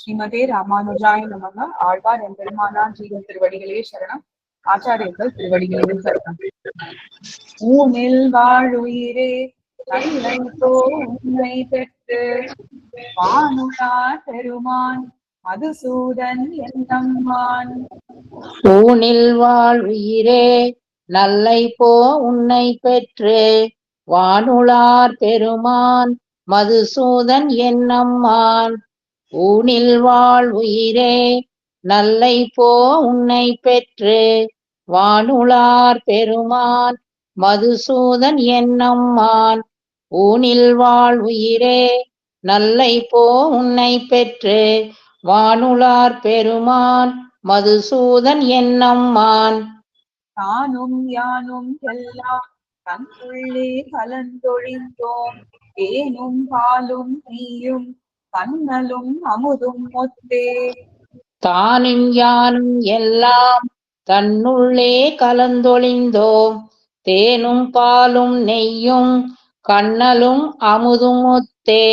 ஸ்ரீமதே ராமானுஜாய நமக. ஆழ்வார் எம்பெருமானார் ஜீவன் திருவடிகளே சரணம். ஆச்சாரியர்கள் திருவடிகளே சரணம். ஊனில் வாழுயிரே நல்லை தோ உன்னை பெற்று வானுலா பெருமான் மதுசூதன் என்னம்மான். ஊனில் வாழ்வுயிரே நல்லை போ உன்னை பெற்று வானுளார் பெருமான் மதுசூதன் என்னம்மான். ஊனில் வாழ்வுயிரே நல்லை போ உன்னை பெற்று வானுளார் பெருமான் மதுசூதன் என்னம்மான். ஊனில் வாழ்வுயிரே நல்லை போ உன்னை பெற்று வானுளார் பெருமான் மதுசூதன் என்னம்மான். தானும் யானும் எல்லாம் தன்னுள்ளே கலந்தொழிந்தோம். தேனும் பாலும் நெய்யும் கண்ணலும் அமுதும் ஒத்தே. தானும் யானும் எல்லாம் தன்னுள்ளே கலந்தொழிந்தோம். தேனும் பாலும் நெய்யும் கண்ணலும் அமுதும் ஒத்தே.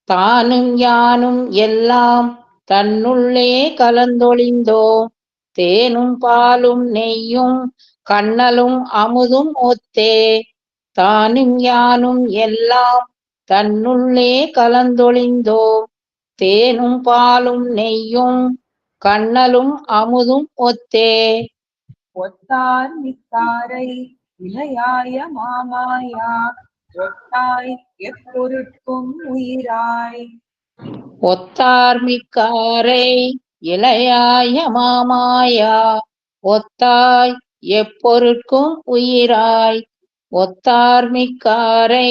தானும் யானும் எல்லாம் தன்னுள்ளே கலந்தொழிந்தோம். தேனும் பாலும் நெய்யும் கண்ணலும் அமுதும் ஒத்தே. தானும் யானும் எல்லாம் தன்னுள்ளே கலந்தொழிந்தோம். தேனும் பாலும் நெய்யும் கண்ணலும் அமுதும் ஒத்தே. ஒத்தார் மிக்காரை இளையாய மாமாயா ஒத்தாய் எப்பொருட்கும் உயிராய். ஒத்தார் மிக்காரை இளையாய மாமாயா ஒத்தாய் எப்பொருட்கும் உயிராய். ஒத்தார் மிக்காரை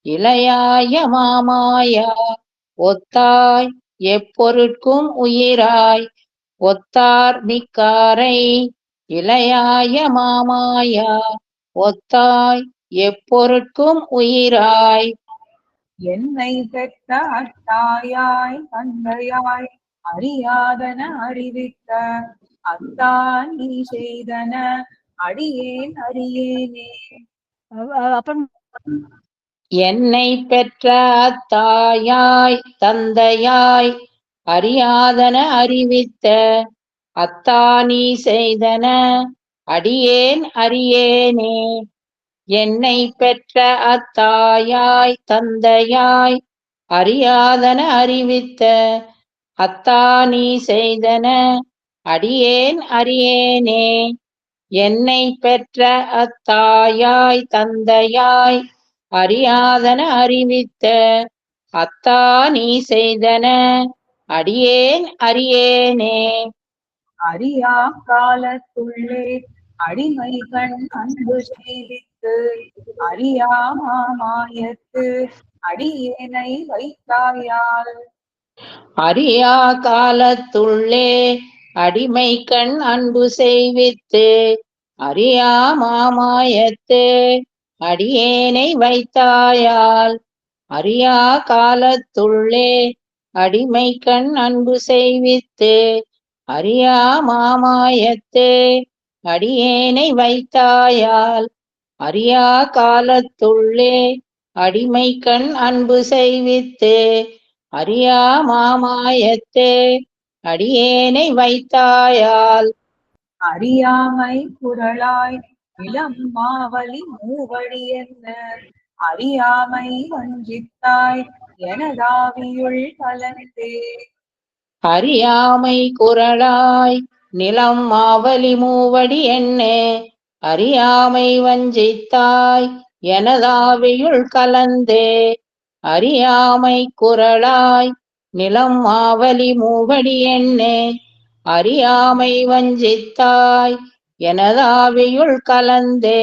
இளையாய மாமாயா ஒத்தாய் எப்பொருட்கும் உயிராய். ஒத்தார் மிக்காரை இளையாய மாமாயா ஒத்தாய் எப்பொருட்கும் உயிராய். என்னை பெற்ற அத்தாயாய் தந்தையாய் அறியாதன அறிவித்த அத்தா நீ செய்தன அடியேன் அறியேனே. என்னை பெற்ற அத்தாயாய் தந்தையாய் அறியாதன அறிவித்த அத்தா நீ செய்தன அடியேன் அறியேனே. என்னை பெற்ற அத்தாயாய் தந்தையாய் அறியாதன அறிவித்த அத்தா நீ செய்தன அடியேன் அறியேனே. என்னை பெற்ற அத்தாயாய் தந்தையாய் அறியாதன அறிவித்த அத்தா நீ செய்தன அடியேன் அறியேனே. அறியா காலத்துள்ளே அடிமை கண் அன்பு செய்வித்து அறியா மாமாயத்து அடியேனை வைத்தாயால். அறியா காலத்துள்ளே அடிமை கண் அன்பு செய்வித்து அறியா மாமாயத்து அடியேனை வைத்தாயால். அறியா காலத்துள்ளே அடிமை கண் அன்பு செய்வித்து அறியா மாமாயத்து அடியேனை வைத்தாயால். அறியா காலத்துள்ளே அடிமை கண் அன்பு செய்வித்து அறியா மாமாயத்து அடியேனை வைத்தாயால். அறியாமை குரலாய் இளம் மாவலி மூவடி என்ன அறியாமை வஞ்சித்தாய் எனதாவியுள் கலந்தே. அறியாமை குரலாய் நிலம் மாவலி மூவடி என்ன அறியாமை வஞ்சித்தாய் எனதாவியுள் கலந்தே. அறியாமை குரலாய் நிலம் மாவலி மூவடி என்ன அறியாமை வஞ்சித்தாய் எனதாவியுள் கலந்தே.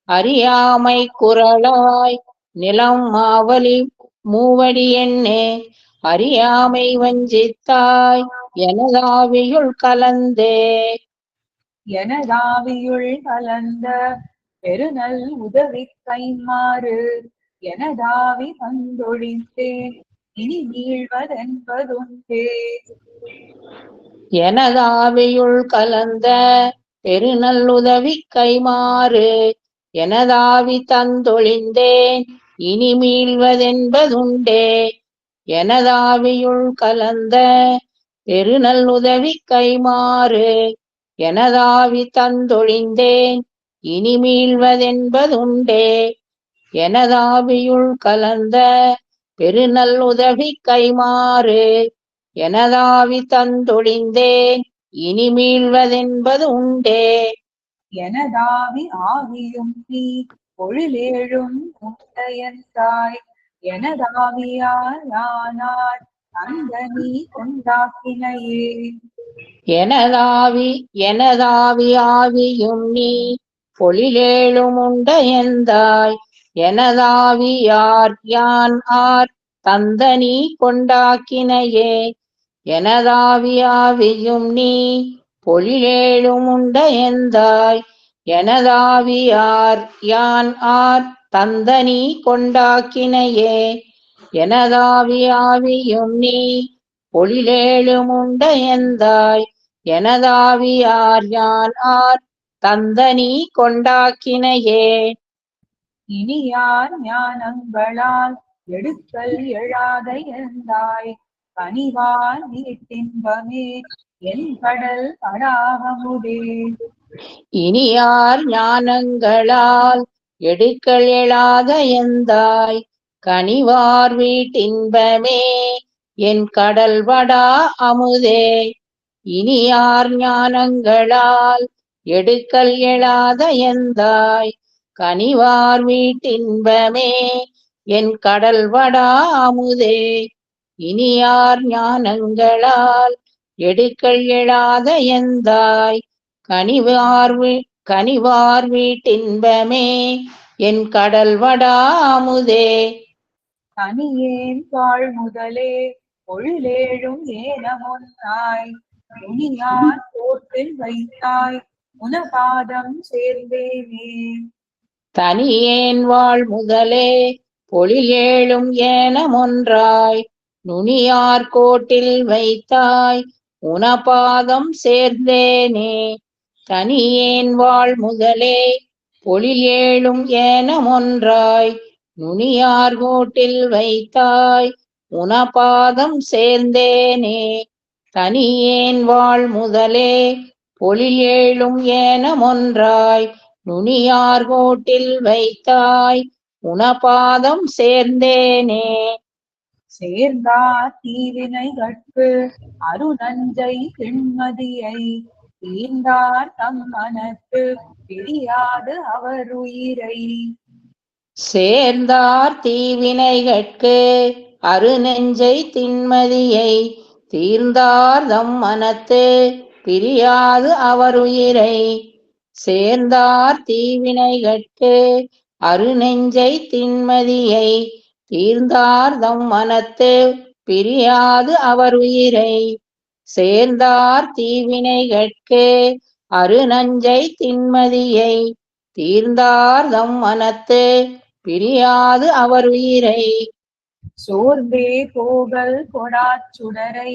அறியாமை குரலாய் நிலம் மாவலி மூவடி என்ன அறியாமை வஞ்சித்தாய் எனதாவியுள் கலந்தே. எனதாவியுள் கலந்த பெருநல் உதவி கைமாறு எனதாவி வந்தொழித்தேன் இனி நீழ்வதென்பதுண்டே. எனதாவியுள் கலந்த பெருநல்லுதவி கைமாறு எனதாவி தந்தொழிந்தேன் இனி மீள்வதென்பதுண்டே. எனதாவியுள் கலந்த பெருநல்லுதவி கைமாறு எனதாவி தந்தொழிந்தேன் இனி மீள்வதென்பதுண்டே. எனதாவியுள் கலந்த பெருநல்லுதவி கைமாறு எனதாவி தந்தொழிந்தேன் இனி மீள்வதென்பது உண்டே. எனதாவி ஆவியும் நீ பொழிலேழும் உண்டையந்தாய் எனதாவியானார் அந்த நீ கொண்டாக்கினையே. எனதாவி ஆவியும் நீ பொழிலேழுமுண்ட எந்தாய் எனதாவி யார் யான் ஆர் தந்த நீ கொண்டாக்கினையே. எனதாவி ஆவியும் நீ பொழிலேழுமுண்ட எந்தாய் எனதாவி யார் யான் ஆர் தந்த நீ கொண்டாக்கினையே. எனதாவி ஆவியும் நீ பொழிலேழுமுண்ட எந்தாய் எனதாவி யார் யான் ஆர் தந்த நீ கொண்டாக்கினையே. இனி யார் ஞானங்களால் எடுக்கல் எழாத எந்தாய் கனிவால் நீட்டின்பமே என் கடல் படாகமுதே. இனி யார் ஞானங்களால் எடுக்கல் எழாத எந்தாய் கனிவார் வீட்டின்பமே என் கடல் வடா அமுதே. இனி யார் ஞானங்களால் எடுக்கல் எழாத எந்தாய் கனிவார் வீட்டின்பமே என் கடல் வடா அமுதே. இனி யார் ஞானங்களால் எடுக்கல் எழாத எந்தாய் கனிவார் வீட்டின்பமே என் கடல் வடா அமுதே. தனியேன் வாழ் முதலே பொழிலேழும் ஏனமொன்னாய் துணியார் கோட்டில் வைத்தாய் உனபாதம் சேர்ந்தேனே. தனியேன் வாழ் முதலே பொழிலேழும் ஏனமொன்றாய் நுனியார் கோட்டில் வைத்தாய் உனபாதம் சேர்ந்தேனே. தனியேன் வாழ் முதலே பொழிலேழும் ஏனமொன்றாய் நுனியார் கோட்டில் வைத்தாய் உனபாதம் சேர்ந்தேனே. தனியேன் வாழ் முதலே பொழிலேழும் ஏனமொன்றாய் நுனியார் கோட்டில் வைத்தாய் உனபாதம் சேர்ந்தேனே. சேர்ந்தார் தீவினைகட்கு அருநஞ்சை திண்மதியை தீர்ந்தார் தம் மனத்து பிரியாது அவர் உயிரை. சேர்ந்தார் தீவினைகட்கு அருநெஞ்சை திண்மதியை தீர்ந்தார் தம் மனத்து பிரியாது அவர் உயிரை. சேர்ந்தார் தீவினைகட்கு அருநெஞ்சை திண்மதியை தீர்ந்தார் தம் மனத்து பிரியாது அவர் உயிரை. சேர்ந்தார் தீவினைகட்கு அருநஞ்சை திண்மதியை தீர்ந்தார் தம் மனத்து பிரியாது அவர் உயிரை. சோர்ந்தே போகல் கொடாச்சுடரை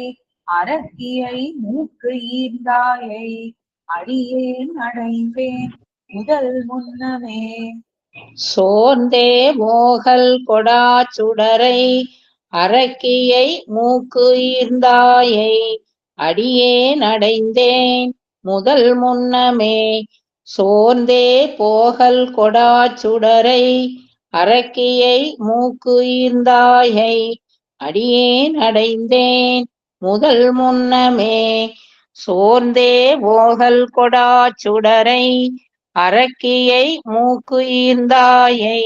அரக்கியை மூக்கு ஈர்ந்தாயை அடியேன் அடைந்தேன் முதல் முன்னமே. சோர்ந்தே மோகல் கொடாச்சுடரை அரக்கியை மூக்கு ஈர்ந்தாயை அடியேன் அடைந்தேன் முதல் முன்னமே. சோர்ந்தே போகல் கொடாச்சுடரை அரக்கியை மூக்கு ஈர்ந்தாயை அடியேன் அடைந்தேன் முதல் முன்னமே. சோர்ந்தே போகல் கொடாச்சுடரை அரக்கியை மூக்கு ஈர்ந்தாயை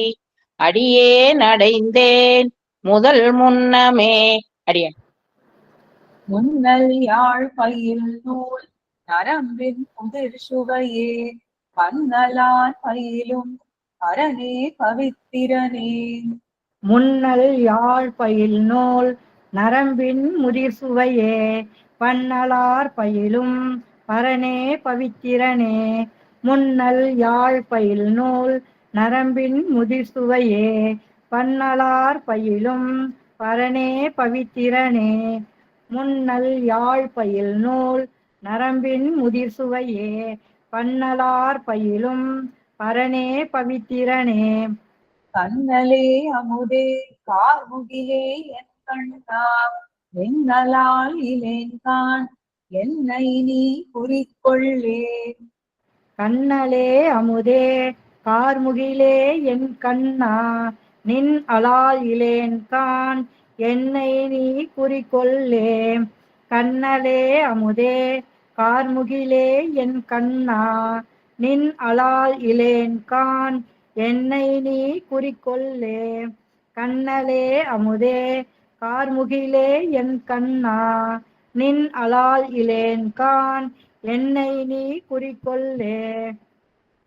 அடியேன் அடைந்தேன் முதல் முன்னமே. அடியேன் முன்னல் யாழ் பயில் நூல் நரம்பின் புதிர் சுவையே பன்னலான் பயிலும் பரனே பவித்திரனே. முன்னல் யாழ் பயில் நூல் நரம்பின் முதிர் சுவையே பன்னலார் பயிலும் பரனே பவித்திரனே. முன்னல் யாழ் பயில் நூல் நரம்பின் முதிர் சுவையே பன்னலார் பயிலும் பரனே பவித்திரனே. முன்னல் யாழ் பயில் நூல் நரம்பின் முதிர் சுவையே பன்னலார் பயிலும் பரனே பவித்திரனே. கண்ணலே அமுதே கார்முகிலே என் கண்ணா வெண்ணலால் இலேன்கான் என்னை நீ குறிக்கொள்ளே. கண்ணலே அமுதே கார்முகிலே என் கண்ணா நின் அலால் இலேன்கான் என்னை நீ குறிக்கொள்ளே. கண்ணலே அமுதே கார்முகிலே என் கண்ணா நின் அலால் இலேன்கான் என்னை நீ குறிக்கொள்ளே. கண்ணலே அமுதே கார்முகிலே என் கண்ணா நின் அலால் இலேன்கான் என்னை நீ குறிக்கொள்ளே.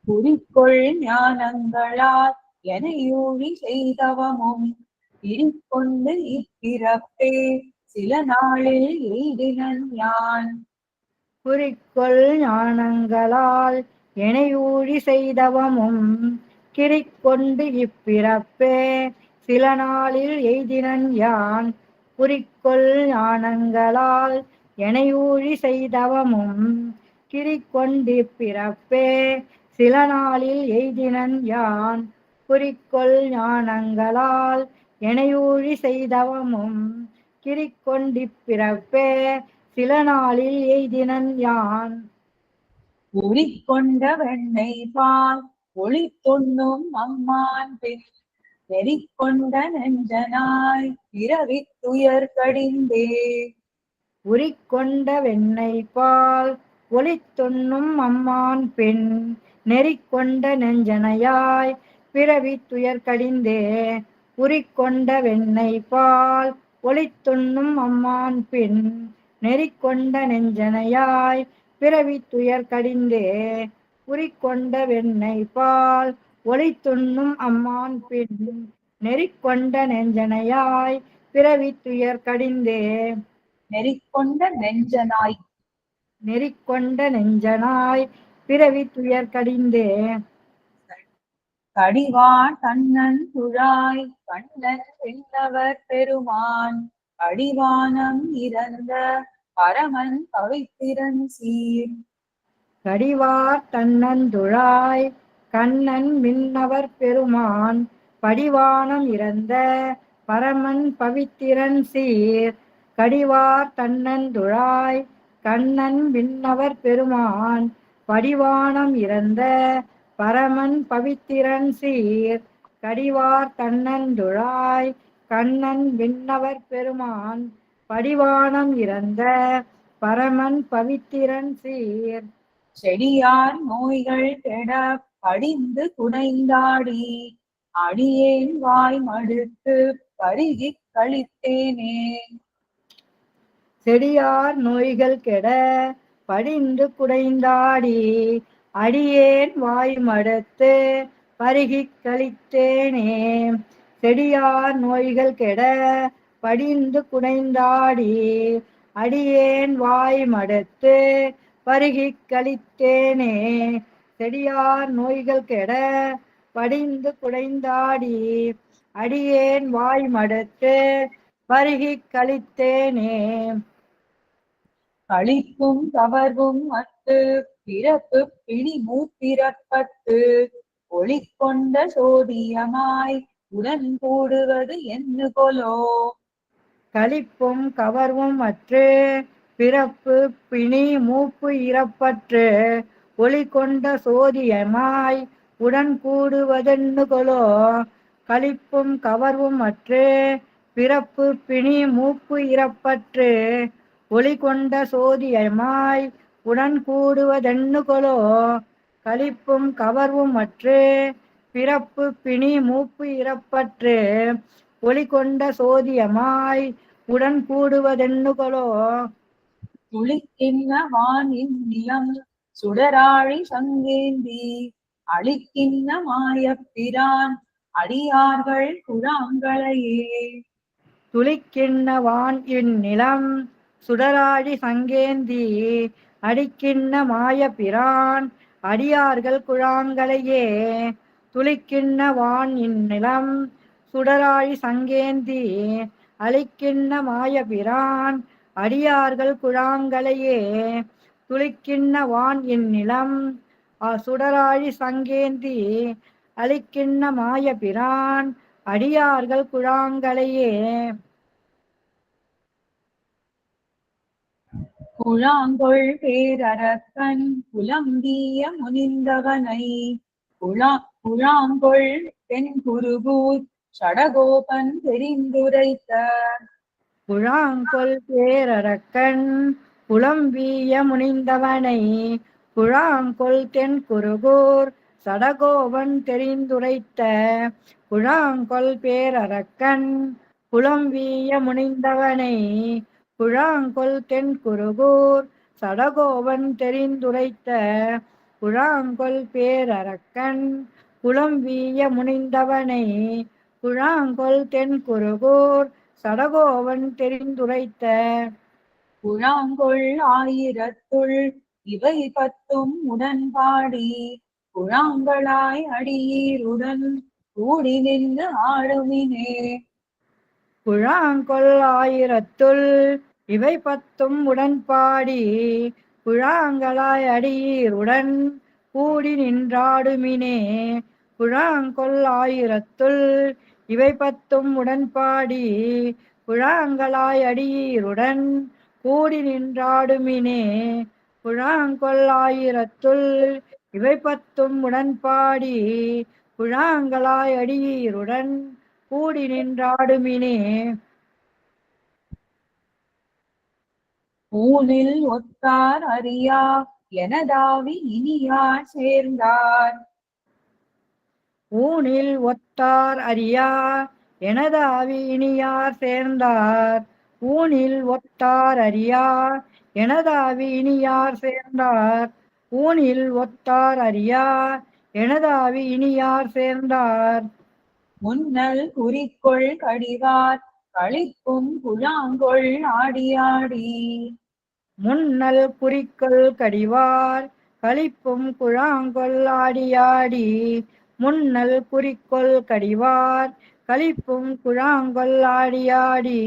குறிக்கொள் ஞானங்களால் எனையூழி செய்தவமும் இடிக்கொண்டு இப்பிறப்பே சில நாளில் எய்தினன் யான். குறிக்கொள் ஞானங்களால் எனையூழி செய்தவமும் கிரிக்கொண்டு இப்பிறப்பே சில நாளில் எய்தினன் யான். குறிக்கொள் ஞானங்களால் எனையூழி செய்தவமும் கிரிக்கொண்டு இப்பிறப்பே சில நாளில் எய்தினன் யான். குறிக்கொள் ஞானங்களால் எனையூழி செய்தவமும் கிரிக்கொண்டு இப்பிறப்பே சில நாளில் எய்தினன் யான். உரிக்கொண்ட வெண்ணை பால் ஒளி தொன்னும் அம்மான் பின் நெறிக்கொண்ட நெஞ்சனாய் பிறவித் துயர் கடிந்தே. உரிக்கொண்ட வெண்ணை பால் ஒளித்தொன்னும் அம்மான் பெண் நெறிக்கொண்ட நெஞ்சனையாய் பிறவி துயர் கடிந்தே. உரிக்கொண்ட வெண்ணை பால் ஒளித்தொன்னும் அம்மான் பெண் நெறிக்கொண்ட நெஞ்சனையாய் பிறவி துயர் கடிந்தே. உரிக்கொண்ட வெண்ணை பால் ஒளித்தொன்னும் அம்மான் பெண் நெறிக்கொண்ட நெஞ்சனையாய் பிறவி துயர் கடிந்தே. நெறிக்கொண்ட நெஞ்சனாய் நெறிக்கொண்ட நெஞ்சனாய் பிறவி துயர் கடிந்தே. கடிவான் கண்ணன் துழாய் கண்ணன் வெண்ணவர் பெருமான் அடிவானம் இறந்த பரமன் பவித்திரன் சீர். கடிவார் தன்னந்துழாய் கண்ணன் விண்ணவர் பெருமான் படிவானம் இறந்த பரமன் பவித்திரன் சீர். கடிவார் தன்னந்துழாய் கண்ணன் விண்ணவர் பெருமான் படிவானம் இறந்த பரமன் பவித்திரன் சீர். கடிவார் தன்னந்துழாய் கண்ணன் விண்ணவர் பெருமான் படிவானம் இறந்த பரமன் பவித்திரன் சீர். செடியார் நோய்கள் கெட படிந்து குனைந்தாடி அடியேன் வாய் மடுத்து பருகிக் கழித்தேனே. செடியார் நோய்கள் கெட படிந்து குடைந்தாடி அடியேன் வாய் மடுத்து பருகிக் கழித்தேனே. செடியார் நோய்கள் கெட படிந்து குடைந்தாடி அடியேன் வாய் மடுத்து பருகிக் கழித்தேனே. செடியார் நோய்கள் கெட படிந்து குடைந்தாடி அடியேன் வாய் மடுத்து பருகிக் கழித்தேனே. களிப்பும் கவர்வும் அத்து பிறப்பு பிணி மூப்பிறப்பத்து ஒளிக்கொண்ட சோதியமாய் உடன் கூடுவது என்று கொலோ. களிப்பும் கவர்வும் அற்று பிறப்பு பிணி மூப்பு இறப்பற்று ஒளி கொண்ட சோதியமாய் உடன் கூடுவதென்னு கொலோ. களிப்பும் கவர்வும் அற்று பிறப்பு பிணி மூப்பு இறப்பற்று ஒளி கொண்ட சோதியமாய் உடன் கூடுவதென்னு கொலோ. களிப்பும் கவர்வும் அற்று பிறப்பு பிணி மூப்பு இறப்பற்று ஒளி கொண்ட சோதியமாய் உடன் கூடுவதென்னு கொலோ. துளிக்கின்ன வானின் நிலம் சுடராழி சங்கேந்தி அளிக்கின்ன மாயப்பிரான் அடியார்கள் குழாங்களையே. துளிக்கின்ன வான் இந்நிலம் சுடராழி சங்கேந்தி அடிக்கின்ன மாய பிரான் அடியார்கள் குழாங்களையே. துளிக்கின்ன வான் இந்நிலம் சுடராழி சங்கேந்தி அளிக்கின்ன மாய பிரான் அடியார்கள் குழாங்களையே. துளிக்கின்ன வான் இந்நிலம் சுடராழி சங்கேந்தி அளிக்கின்ன மாய பிரான் அடியார்கள் குழாங்களையே. குழாங்கொள் பேரரக்கன் புலம்பிய முனிந்தவனை குழாங்கொள் தென் குருகூர் சடகோபன் தெரிந்துரைத்த குழாங்கொள் பேரரக்கன் புலம்பிய முனிந்தவனை குழாங்கொள் தென் குருகூர் சடகோபன் தெரிந்துரைத்த குழாங்கொள் பேரரக்கன் புலம்பிய முனிந்தவனை குழாங்கொள் தென் குருகூர் சடகோபன் தெரிந்துரைத்த குழாங்கொள் பேரரக்கன் புலம்பிய முனிந்தவனை குழாங்கொள் தென் குருகூர் சடகோபன் தெரிந்துரைத்த குழாங்கொள் ஆயிரத்துள் இவை பத்தும் உடன்பாடி குழாங்களாய் அடியீருடன் கூடி நின்று ஆடுமினே. குழாங்கொள் ஆயிரத்துள் இவை பத்தும் உடன்பாடி குழாங்களாய் அடியீருடன் கூடி நின்றாடுமினே. குழாங்கொள் ஆயிரத்துள் இவை பத்தும் உடன்பாடி குழாங்களாய் அடியீருடன் கூடி நின்றாடுமினே. குழாங்கொள் ஆயிரத்துள் இவை பத்தும் உடன்பாடி குழாங்களாய் அடியீருடன் கூடி நின்றாடுமினே. ஊனில் ஒத்தார் அறியா எனதாவி இனியார் சேர்ந்தார். ஊனில் ஒத்தார் அறியா எனதாவி இனியார் சேர்ந்தார். ஊனில் ஒத்தார் அறியா எனதாவி இனியார் சேர்ந்தார். ஊனில் ஒத்தார் அறியா எனதாவி இனியார் சேர்ந்தார். முன்னல் குறிக்கொள் கடிவார் களிப்பும் குழாங்கொள் ஆடியாடி. முன்னல் குறிக்கொள் கடிவார் களிப்பும் குழாங்கொள் ஆடியாடி. முன்னல் குறிக்கொள் கடிவார் களிப்பும் குழாங்கொள் ஆடியாடி.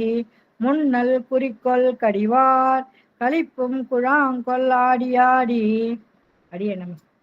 முன்னல் குறிக்கொள் கடிவார் களிப்பும் குழாங்கொள் ஆடியாடி. அடியே நமஸ்காரம்.